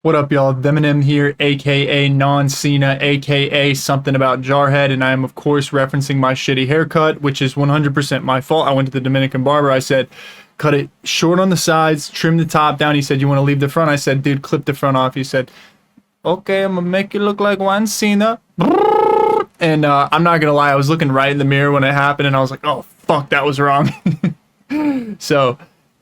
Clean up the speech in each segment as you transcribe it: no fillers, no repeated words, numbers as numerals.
What up, y'all? Eminem here, aka Non-Cena, aka something about Jarhead, and I am, of course, referencing my shitty haircut, which is 100% my fault. I went to the Dominican barber. I said, cut it short on the sides, trim the top down. He said, you want to leave the front? I said, dude, clip the front off. He said, okay, I'm gonna make you look like one Cena. And I'm not gonna lie, I was looking right in the mirror when it happened, and I was like, oh, fuck, that was wrong. So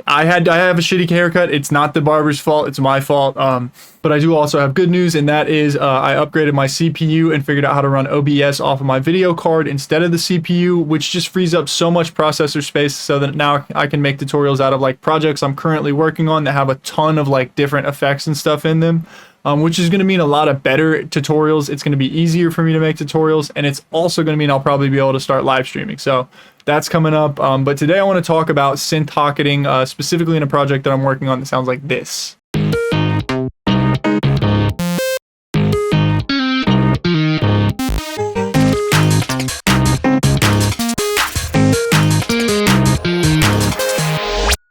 I have a shitty haircut. It's not the barber's fault. It's my fault. But I do also have good news, and that is I upgraded my CPU and figured out how to run OBS off of my video card instead of the CPU, which just frees up so much processor space so that now I can make tutorials out of like projects I'm currently working on that have a ton of like different effects and stuff in them. Which is going to mean a lot of better tutorials. It's going to be easier for me to make tutorials, and it's also going to mean I'll probably be able to start live streaming. So that's coming up. But today I want to talk about synth hocketing, specifically in a project that I'm working on that sounds like this.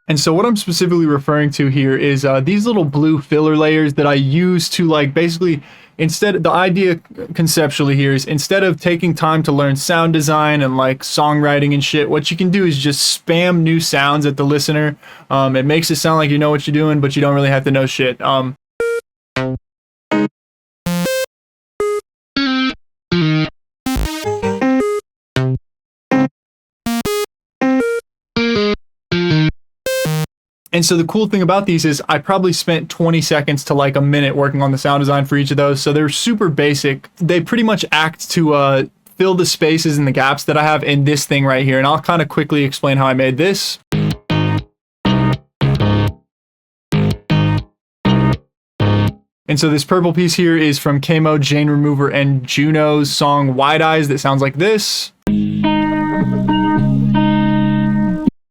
And so what I'm specifically referring to here is these little blue filler layers that I use to like basically the idea conceptually here is instead of taking time to learn sound design and like songwriting and shit, what you can do is just spam new sounds at the listener. It makes it sound like you know what you're doing, but you don't really have to know shit. And so the cool thing about these is I probably spent 20 seconds to like a minute working on the sound design for each of those. So they're super basic. They pretty much act to fill the spaces and the gaps that I have in this thing right here. And I'll kind of quickly explain how I made this. And so this purple piece here is from Kamo, Jane Remover, and Juno's song Wide Eyes that sounds like this.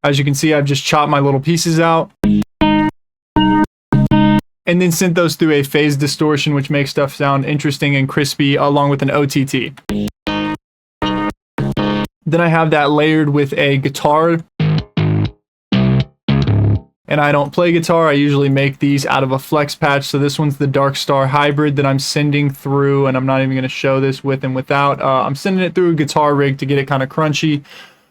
As you can see, I've just chopped my little pieces out and then sent those through a phase distortion, which makes stuff sound interesting and crispy, along with an OTT. Then I have that layered with a guitar. And I don't play guitar. I usually make these out of a flex patch. So this one's the Dark Star Hybrid that I'm sending through, and I'm not even going to show this with and without. I'm sending it through a guitar rig to get it kind of crunchy.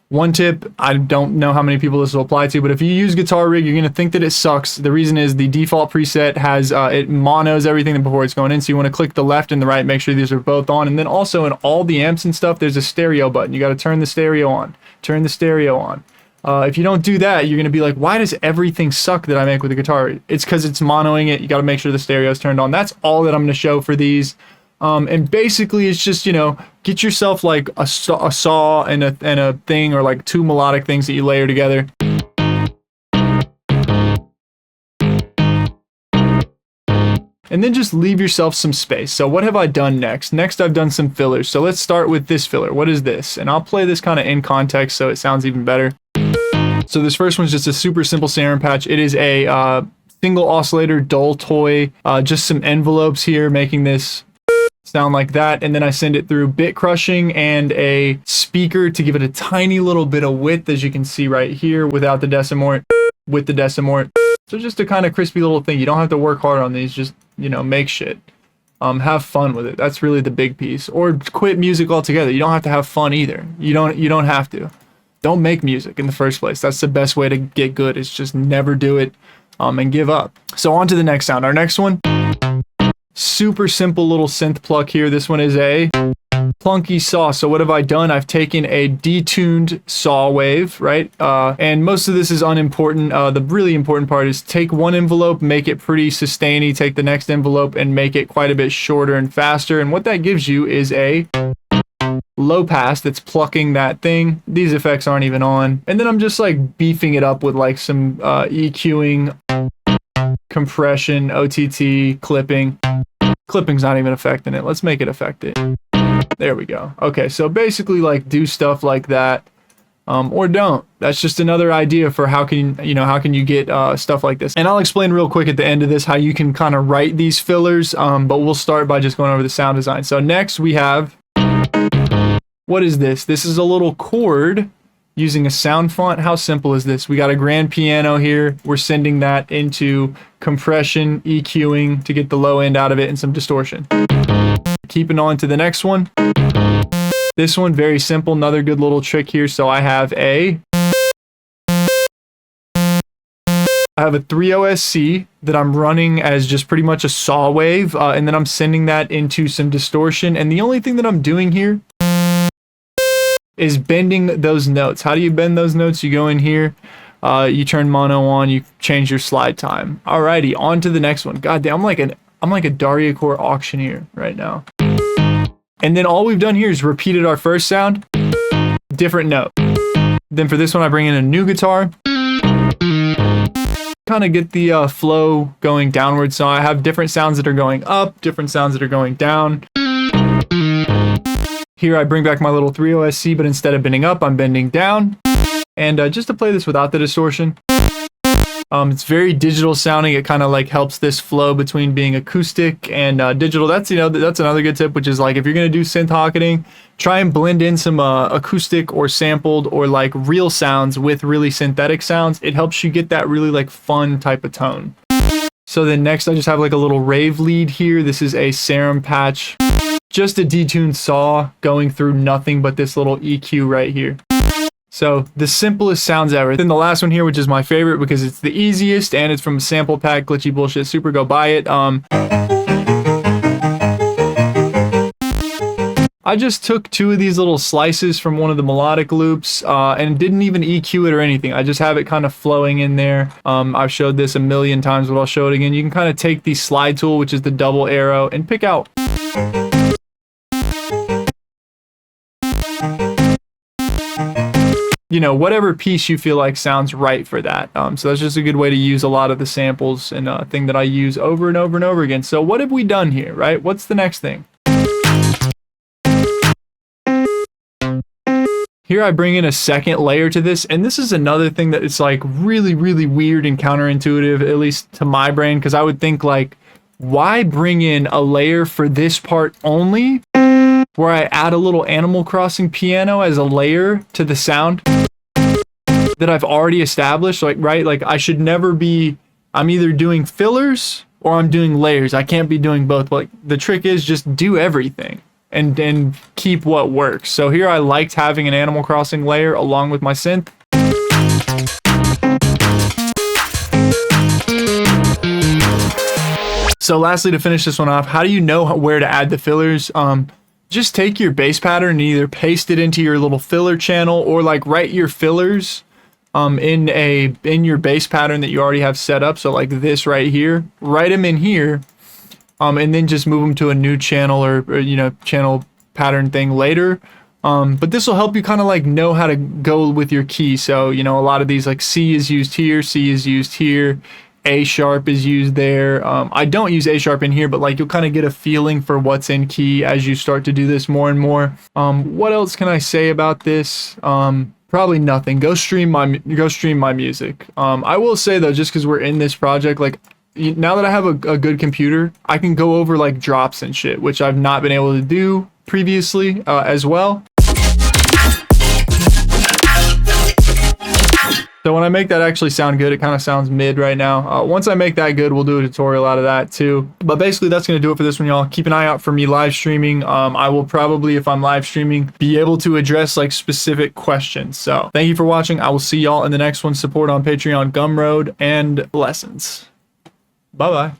One tip, I don't know how many people this will apply to, but if you use Guitar Rig, you're going to think that it sucks. The reason is the default preset has, it monos everything before it's going in, so you want to click the left and the right, make sure these are both on, and then also in all the amps and stuff, there's a stereo button. You got to turn the stereo on. Turn the stereo on. If you don't do that, you're going to be like, why does everything suck that I make with the guitar? It's because it's monoing it. You got to make sure the stereo is turned on. That's all that I'm going to show for these. And basically it's just, you know, get yourself like a saw and a thing, or like two melodic things that you layer together. And then just leave yourself some space. So what have I done next? Next I've done some fillers. So let's start with this filler. What is this? And I'll play this kind of in context so it sounds even better. So this first one's just a super simple snare patch. It is a single oscillator dull toy, just some envelopes here making this sound like that, and then I send it through bit crushing and a speaker to give it a tiny little bit of width, as you can see right here, without the decimort, with the decimort. So just a kind of crispy little thing. You don't have to work hard on these, just, you know, make shit. Have fun with it. That's really the big piece. Or quit music altogether. You don't have to have fun either. You don't have to. Don't make music in the first place. That's the best way to get good, is just never do it and give up. So on to the next sound. Our next one, super simple little synth pluck here. This one is a plunky saw. So what have I done? I've taken a detuned saw wave, right? And most of this is unimportant. The really important part is take one envelope, make it pretty sustainy, take the next envelope and make it quite a bit shorter and faster. And what that gives you is a low pass that's plucking that thing. These effects aren't even on. And then I'm just like beefing it up with like some EQing, compression, OTT, clipping. Clipping's not even affecting it. Let's make it affect it. There we go. Okay, so basically like do stuff like that, or don't. That's just another idea for how can you get stuff like this. And I'll explain real quick at the end of this how you can kind of write these fillers, but we'll start by just going over the sound design. So next we have, what is this? This is a little chord using a sound font. How simple is this? We got a grand piano here. We're sending that into compression, EQing to get the low end out of it and some distortion. Keeping on to the next one. This one, very simple. Another good little trick here. So I have a 3OSC that I'm running as just pretty much a saw wave, and then I'm sending that into some distortion. And the only thing that I'm doing here is bending those notes. How do you bend those notes? You go in here, you turn mono on, you change your slide time. Alrighty, on to the next one. God damn, I'm like a Dariacore auctioneer right now. And then all we've done here is repeated our first sound, different note. Then for this one, I bring in a new guitar. Kind of get the flow going downward. So I have different sounds that are going up, different sounds that are going down. Here I bring back my little 3OSC, but instead of bending up, I'm bending down. And just to play this without the distortion. It's very digital sounding. It kind of like helps this flow between being acoustic and digital. That's, you know, that's another good tip, which is like if you're going to do synth hocketing, try and blend in some acoustic or sampled or like real sounds with really synthetic sounds. It helps you get that really like fun type of tone. So then next I just have like a little rave lead here. This is a serum patch, just a detuned saw going through nothing but this little EQ right here. So the simplest sounds ever. Then the last one here, which is my favorite because it's the easiest and it's from a sample pack, Glitchy Bullshit Super, go buy it. I just took 2 of these little slices from one of the melodic loops and didn't even EQ it or anything. I just have it kind of flowing in there. I've showed this a million times, but I'll show it again. You can kind of take the slide tool, which is the double arrow, and pick out you know, whatever piece you feel like sounds right for that. So that's just a good way to use a lot of the samples and a thing that I use over and over and over again. So what have we done here, right? What's the next thing? Here I bring in a second layer to this, and this is another thing that it's like really, really weird and counterintuitive, at least to my brain, because I would think like, why bring in a layer for this part only, where I add a little Animal Crossing piano as a layer to the sound that I've already established, like, right? Like I should never be, I'm either doing fillers or I'm doing layers. I can't be doing both. Like the trick is just do everything and keep what works. So here I liked having an Animal Crossing layer along with my synth. So lastly, to finish this one off, how do you know where to add the fillers? Just take your bass pattern and either paste it into your little filler channel or like write your fillers in your bass pattern that you already have set up. So like this right here, write them in here, and then just move them to a new channel or you know, channel pattern thing later. But this will help you kind of like know how to go with your key. So, you know, a lot of these like C is used here, C is used here, A sharp is used there. I don't use A sharp in here, but like you'll kind of get a feeling for what's in key as you start to do this more and more. What else can I say about this? Probably nothing. Go stream my music. I will say though, just because we're in this project, like now that I have a good computer, I can go over like drops and shit, which I've not been able to do previously as well. So when I make that actually sound good, it kind of sounds mid right now. Once I make that good, we'll do a tutorial out of that too. But basically that's going to do it for this one, y'all. Keep an eye out for me live streaming. I will probably, if I'm live streaming, be able to address like specific questions. So thank you for watching. I will see y'all in the next one. Support on Patreon, Gumroad, and lessons. Bye-bye.